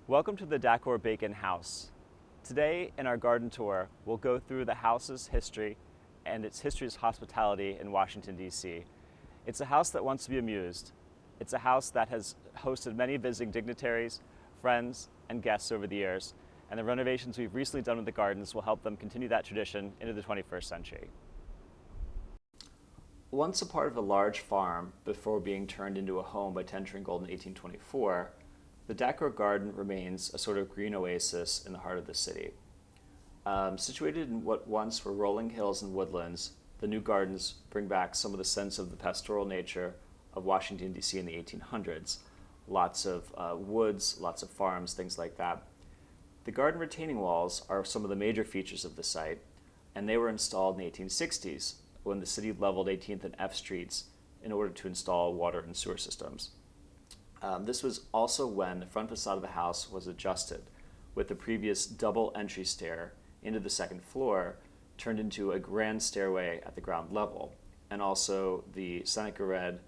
Welcome to the Dacor-Bacon House. Today in our garden tour, we'll go through the house's history and its history as hospitality in Washington, D.C. It's a house that wants to be amused. It's a house that has hosted many visiting dignitaries, friends, and guests over the years, and the renovations we've recently done with the gardens will help them continue that tradition into the 21st century. Once a part of a large farm before being turned into a home by Tench Ringgold in 1824, the Dacor Garden remains a sort of green oasis in the heart of the city. Situated in what once were rolling hills and woodlands, the new gardens bring back some of the sense of the pastoral nature of Washington, D.C. in the 1800s. Lots of woods, lots of farms, things like that. The garden retaining walls are some of the major features of the site, and they were installed in the 1860s when the city leveled 18th and F streets in order to install water and sewer systems. This was also when the front facade of the house was adjusted, with the previous double entry stair into the second floor turned into a grand stairway at the ground level, and also the Seneca red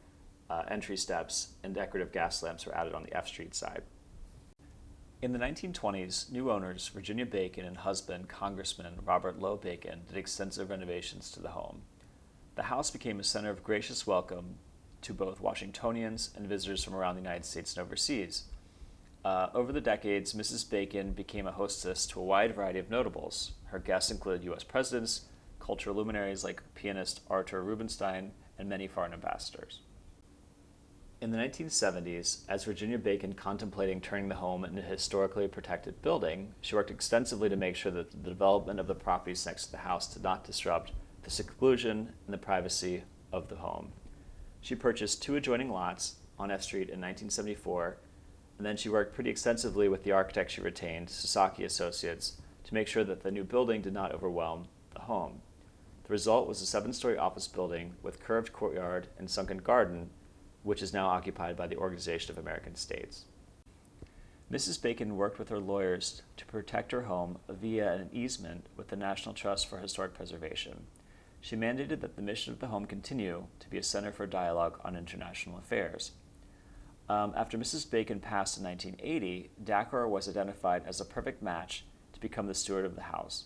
entry steps and decorative gas lamps were added on the F Street side. In the 1920s, new owners Virginia Bacon and husband, Congressman Robert Lowe Bacon, did extensive renovations to the home. The house became a center of gracious welcome to both Washingtonians and visitors from around the United States and overseas. Over the decades, Mrs. Bacon became a hostess to a wide variety of notables. Her guests included U.S. presidents, cultural luminaries like pianist Arthur Rubinstein, and many foreign ambassadors. In the 1970s, as Virginia Bacon contemplating turning the home into a historically protected building, she worked extensively to make sure that the development of the properties next to the house did not disrupt the seclusion and the privacy of the home. She purchased 2 adjoining lots on F Street in 1974, and then she worked pretty extensively with the architect she retained, Sasaki Associates, to make sure that the new building did not overwhelm the home. The result was a 7-story office building with curved courtyard and sunken garden, which is now occupied by the Organization of American States. Mrs. Bacon worked with her lawyers to protect her home via an easement with the National Trust for Historic Preservation. She mandated that the mission of the home continue to be a center for dialogue on international affairs. After Mrs. Bacon passed in 1980, Dacor was identified as a perfect match to become the steward of the house.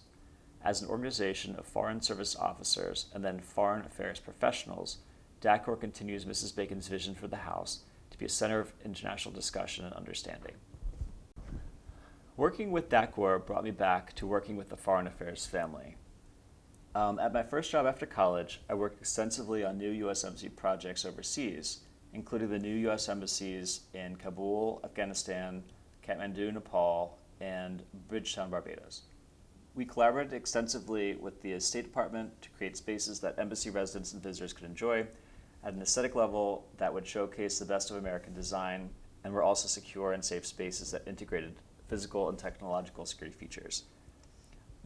As an organization of foreign service officers and then foreign affairs professionals, Dacor continues Mrs. Bacon's vision for the house to be a center of international discussion and understanding. Working with Dacor brought me back to working with the foreign affairs family. At my first job after college, I worked extensively on new U.S. Embassy projects overseas, including the new U.S. embassies in Kabul, Afghanistan, Kathmandu, Nepal, and Bridgetown, Barbados. We collaborated extensively with the State Department to create spaces that embassy residents and visitors could enjoy at an aesthetic level that would showcase the best of American design, and were also secure and safe spaces that integrated physical and technological security features.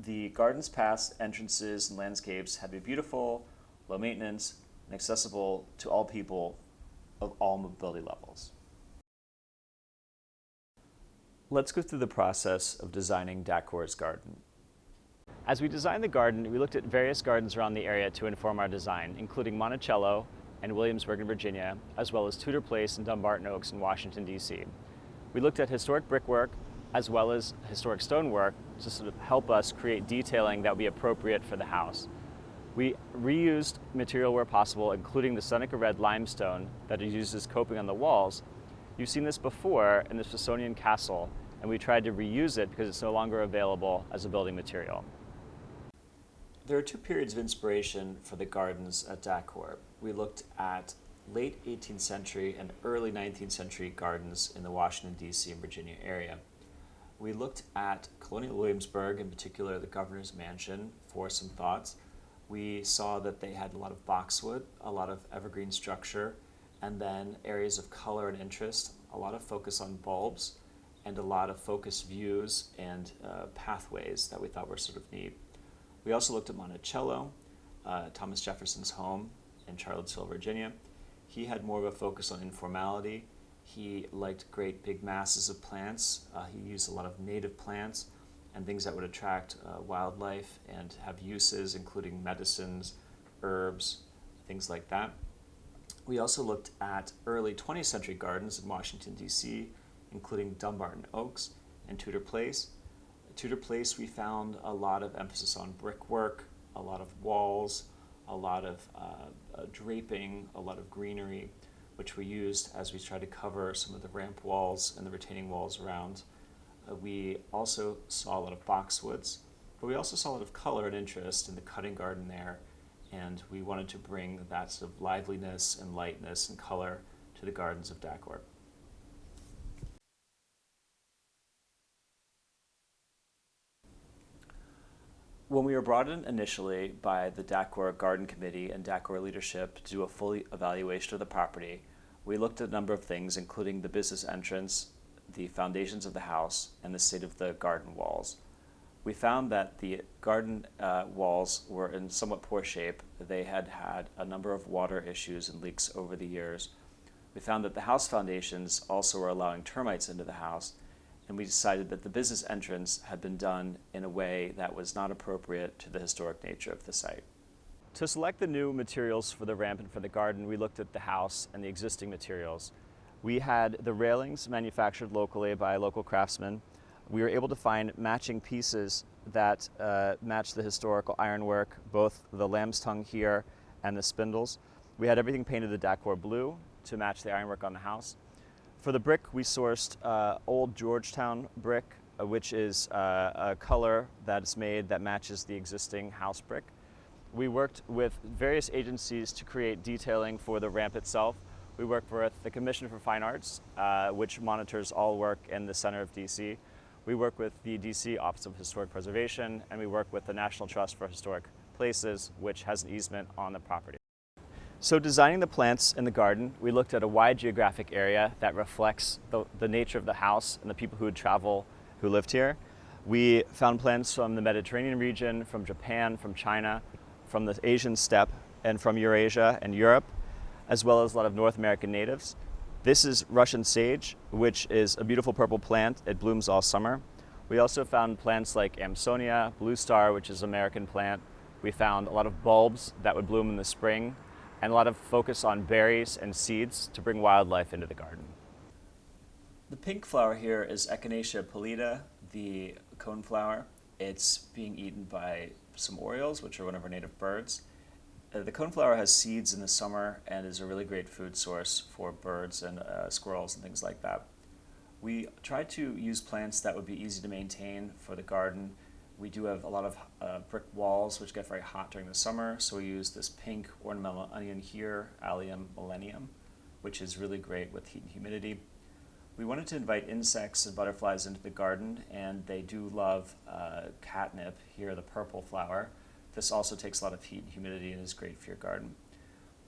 The garden's paths, entrances, and landscapes had to be beautiful, low maintenance, and accessible to all people of all mobility levels. Let's go through the process of designing Dacor's garden. As we designed the garden, we looked at various gardens around the area to inform our design, including Monticello and Williamsburg in Virginia, as well as Tudor Place and Dumbarton Oaks in Washington, D.C. We looked at historic brickwork as well as historic stonework to sort of help us create detailing that would be appropriate for the house. We reused material where possible, including the Seneca red limestone that is used as coping on the walls. You've seen this before in the Smithsonian Castle, and we tried to reuse it because it's no longer available as a building material. There are 2 periods of inspiration for the gardens at Dacor. We looked at late 18th century and early 19th century gardens in the Washington, D.C. and Virginia area. We looked at Colonial Williamsburg, in particular the governor's mansion, for some thoughts. We saw that they had a lot of boxwood, a lot of evergreen structure, and then areas of color and interest, a lot of focus on bulbs, and a lot of focused views and pathways that we thought were sort of neat. We also looked at Monticello, Thomas Jefferson's home in Charlottesville, Virginia. He had more of a focus on informality. He liked great big masses of plants. He used a lot of native plants and things that would attract wildlife and have uses, including medicines, herbs, things like that. We also looked at early 20th century gardens in Washington, D.C., including Dumbarton Oaks and Tudor Place. Tudor Place, we found a lot of emphasis on brickwork, a lot of walls, a lot of draping, a lot of greenery, which we used as we tried to cover some of the ramp walls and the retaining walls around. We also saw a lot of boxwoods, but we also saw a lot of color and interest in the cutting garden there, and we wanted to bring that sort of liveliness and lightness and color to the gardens of Dacor. When we were brought in initially by the Dacor Garden Committee and Dacor leadership to do a full evaluation of the property, we looked at a number of things, including the business entrance, the foundations of the house, and the state of the garden walls. We found that the garden walls were in somewhat poor shape. They had had a number of water issues and leaks over the years. We found that the house foundations also were allowing termites into the house, and we decided that the business entrance had been done in a way that was not appropriate to the historic nature of the site. To select the new materials for the ramp and for the garden, we looked at the house and the existing materials. We had the railings manufactured locally by local craftsmen. We were able to find matching pieces that matched the historical ironwork, both the lamb's tongue here and the spindles. We had everything painted the Dacor blue to match the ironwork on the house. For the brick, we sourced old Georgetown brick, which is a color that's made that matches the existing house brick. We worked with various agencies to create detailing for the ramp itself. We worked with the Commission for Fine Arts, which monitors all work in the center of DC. We work with the DC Office of Historic Preservation, and we work with the National Trust for Historic Places, which has an easement on the property. So designing the plants in the garden, we looked at a wide geographic area that reflects the nature of the house and the people who would travel, who lived here. We found plants from the Mediterranean region, from Japan, from China, from the Asian steppe, and from Eurasia and Europe, as well as a lot of North American natives. This is Russian sage, which is a beautiful purple plant. It blooms all summer. We also found plants like Amsonia, Blue Star, which is an American plant. We found a lot of bulbs that would bloom in the spring, and a lot of focus on berries and seeds to bring wildlife into the garden. The pink flower here is Echinacea pallida, the coneflower. It's being eaten by some orioles, which are one of our native birds. The coneflower has seeds in the summer and is a really great food source for birds and squirrels and things like that. We tried to use plants that would be easy to maintain for the garden. We do have a lot of brick walls which get very hot during the summer, so we use this pink ornamental onion here, Allium millennium, which is really great with heat and humidity. We wanted to invite insects and butterflies into the garden, and they do love catnip, here the purple flower. This also takes a lot of heat and humidity and is great for your garden.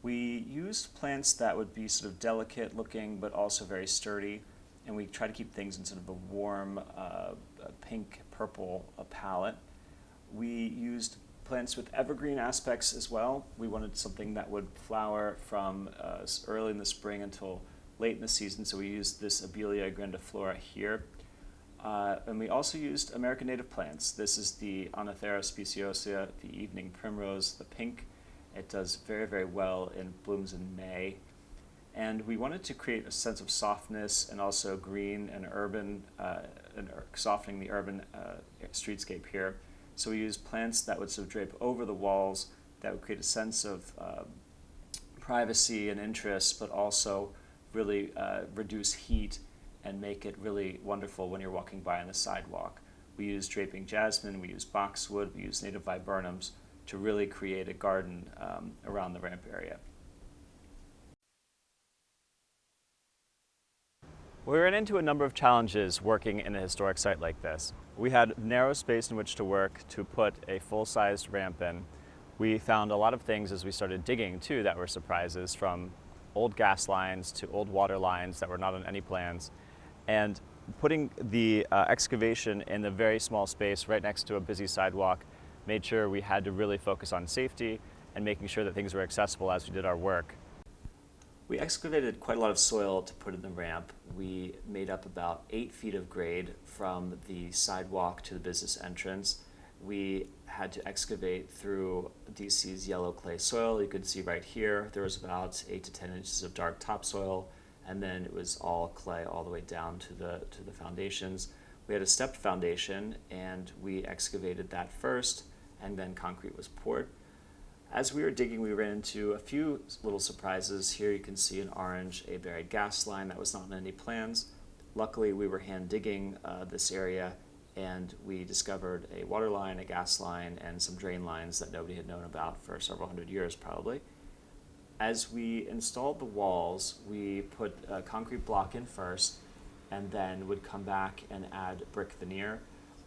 We used plants that would be sort of delicate looking but also very sturdy, and we try to keep things in sort of a warm pink-purple palette. We used plants with evergreen aspects as well. We wanted something that would flower from early in the spring until late in the season, so we used this Abelia grandiflora here. And we also used American native plants. This is the Oenothera speciosa, the evening primrose, the pink. It does very, very well and blooms in May. And we wanted to create a sense of softness and also green and urban, softening the urban streetscape here. So we used plants that would sort of drape over the walls, that would create a sense of privacy and interest, but also really reduce heat and make it really wonderful when you're walking by on the sidewalk. We use draping jasmine, we use boxwood, we use native viburnums to really create a garden around the ramp area. We ran into a number of challenges working in a historic site like this. We had narrow space in which to work to put a full-sized ramp in. We found a lot of things as we started digging too that were surprises, from old gas lines to old water lines that were not on any plans. And putting the excavation in a very small space right next to a busy sidewalk made sure we had to really focus on safety and making sure that things were accessible as we did our work. We excavated quite a lot of soil to put in the ramp. We made up about 8 feet of grade from the sidewalk to the business entrance. We had to excavate through DC's yellow clay soil. You could see right here, there was about 8 to 10 inches of dark topsoil, and then it was all clay all the way down to the foundations. We had a stepped foundation, and we excavated that first, and then concrete was poured. As we were digging, we ran into a few little surprises. Here you can see in orange a buried gas line that was not in any plans. Luckily, we were hand digging this area, and we discovered a water line, a gas line, and some drain lines that nobody had known about for several hundred years probably. As we installed the walls, we put a concrete block in first, and then would come back and add brick veneer.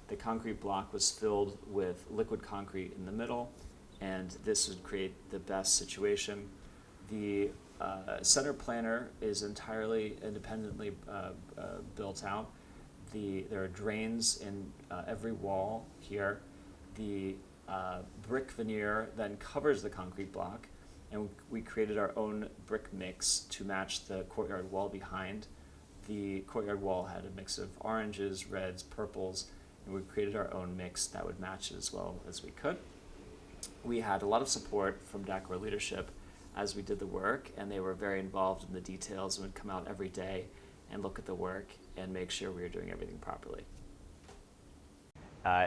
The concrete block was filled with liquid concrete in the middle, and this would create the best situation. The center planter is entirely independently built out. There are drains in every wall here. The brick veneer then covers the concrete block, and we created our own brick mix to match the courtyard wall behind. The courtyard wall had a mix of oranges, reds, purples, and we created our own mix that would match it as well as we could. We had a lot of support from DACOR leadership as we did the work, and they were very involved in the details and would come out every day and look at the work and make sure we were doing everything properly.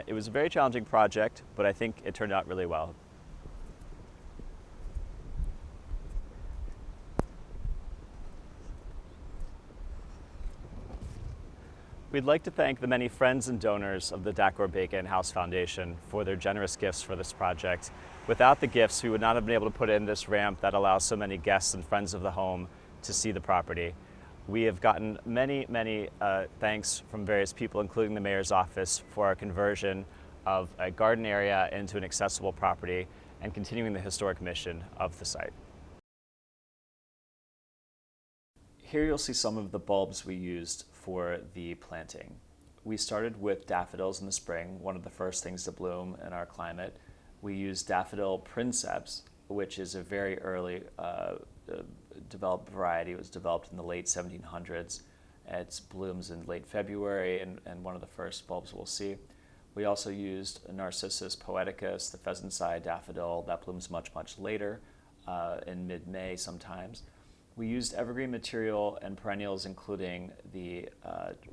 It was a very challenging project, but I think it turned out really well. We'd like to thank the many friends and donors of the DACOR Bacon House Foundation for their generous gifts for this project. Without the gifts, we would not have been able to put in this ramp that allows so many guests and friends of the home to see the property. We have gotten many thanks from various people, including the mayor's office, for our conversion of a garden area into an accessible property and continuing the historic mission of the site. Here you'll see some of the bulbs we used for the planting. We started with daffodils in the spring, one of the first things to bloom in our climate. We used daffodil princeps, which is a very early developed variety. It was developed in the late 1700s. It blooms in late February, and one of the first bulbs we'll see. We also used Narcissus poeticus, the pheasant's-eye daffodil that blooms much later, in mid-May sometimes. We used evergreen material and perennials, including the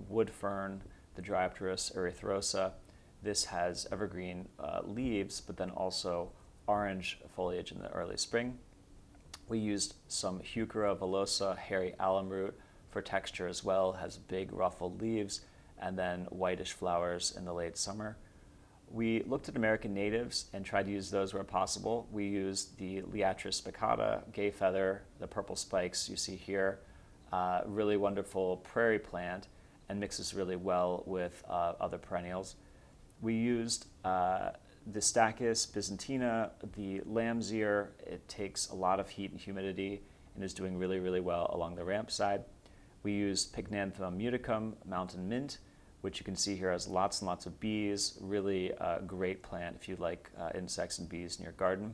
wood fern, the Dryopteris erythrosa. This has evergreen leaves, but then also orange foliage in the early spring. We used some Heuchera villosa, hairy alum root, for texture as well. It has big ruffled leaves and then whitish flowers in the late summer. We looked at American natives and tried to use those where possible. We used the Liatris spicata, gay feather, the purple spikes you see here, really wonderful prairie plant, and mixes really well with other perennials. We used the Stachys byzantina, the lamb's ear. It takes a lot of heat and humidity and is doing really well along the ramp side. We used Pycnanthum muticum, mountain mint, which you can see here has lots and lots of bees, really a great plant if you like insects and bees in your garden.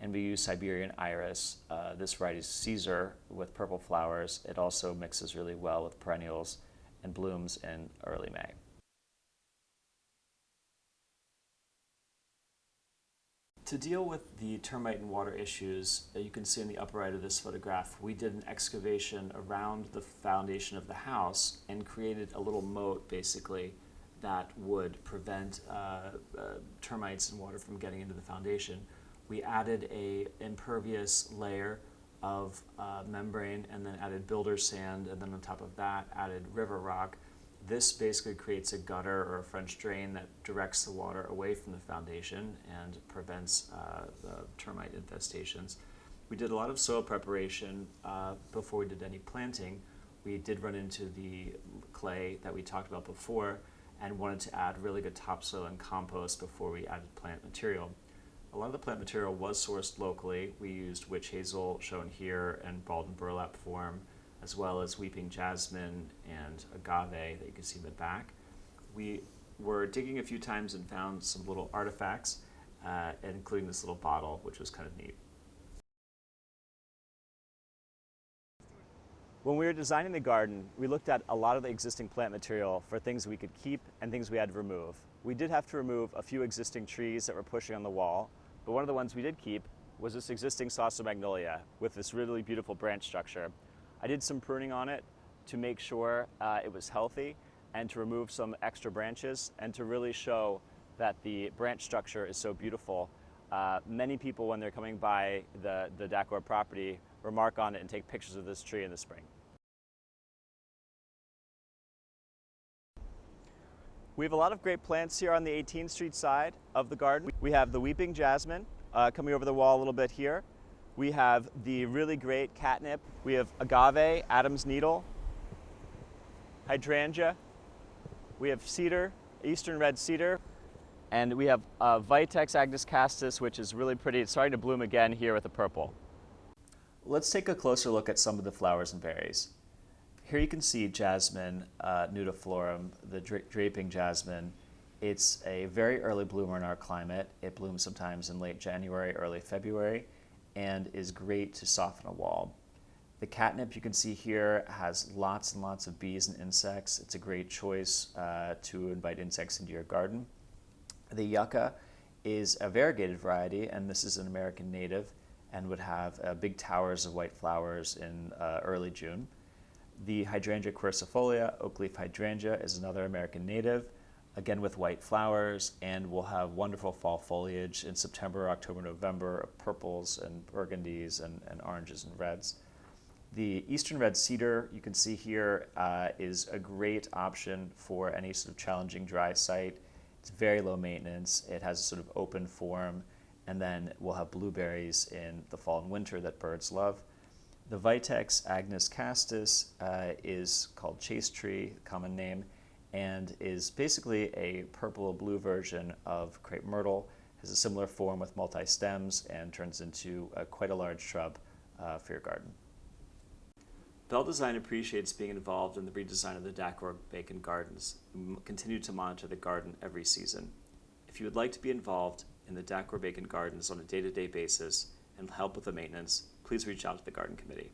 And we use Siberian iris. This variety is Caesar with purple flowers. It also mixes really well with perennials and blooms in early May. To deal with the termite and water issues, you can see in the upper right of this photograph, we did an excavation around the foundation of the house and created a little moat, basically, that would prevent termites and water from getting into the foundation. We added a impervious layer of membrane and then added builder sand, and then on top of that added river rock. This basically creates a gutter or a French drain that directs the water away from the foundation and prevents the termite infestations. We did a lot of soil preparation before we did any planting. We did run into the clay that we talked about before and wanted to add really good topsoil and compost before we added plant material. A lot of the plant material was sourced locally. We used witch hazel, shown here, and Baldwin burlap form, as well as weeping jasmine and agave that you can see in the back. We were digging a few times and found some little artifacts, including this little bottle, which was kind of neat. When we were designing the garden, we looked at a lot of the existing plant material for things we could keep and things we had to remove. We did have to remove a few existing trees that were pushing on the wall, but one of the ones we did keep was this existing saucer magnolia with this really beautiful branch structure. I did some pruning on it to make sure it was healthy, and to remove some extra branches and to really show that the branch structure is so beautiful. Many people, when they're coming by the D'accord property, remark on it and take pictures of this tree in the spring. We have a lot of great plants here on the 18th Street side of the garden. We have the weeping jasmine coming over the wall a little bit here. We have the really great catnip. We have agave, Adam's needle, hydrangea. We have cedar, eastern red cedar. And we have Vitex agnus castus, which is really pretty. It's starting to bloom again here with the purple. Let's take a closer look at some of the flowers and berries. Here you can see jasmine nudiflorum, the draping jasmine. It's a very early bloomer in our climate. It blooms sometimes in late January, early February, and is great to soften a wall. The catnip you can see here has lots and lots of bees and insects. It's a great choice to invite insects into your garden. The yucca is a variegated variety, and this is an American native and would have big towers of white flowers in early June. The hydrangea quercifolia, Oakleaf hydrangea, is another American native, again with white flowers, and will have wonderful fall foliage in September, October, November, of purples and burgundies and oranges and reds. The eastern red cedar, you can see here, is a great option for any sort of challenging dry site. It's very low maintenance. It has a sort of open form, and then we'll have blueberries in the fall and winter that birds love. The Vitex agnus castus is called chase tree, common name, and is basically a purple blue version of crepe myrtle. Has a similar form with multi-stems and turns into quite a large shrub for your garden. Bell Design appreciates being involved in the redesign of the D'accord Bacon Gardens and continue to monitor the garden every season. If you would like to be involved in the D'accord Bacon Gardens on a day-to-day basis and help with the maintenance, please reach out to the Garden Committee.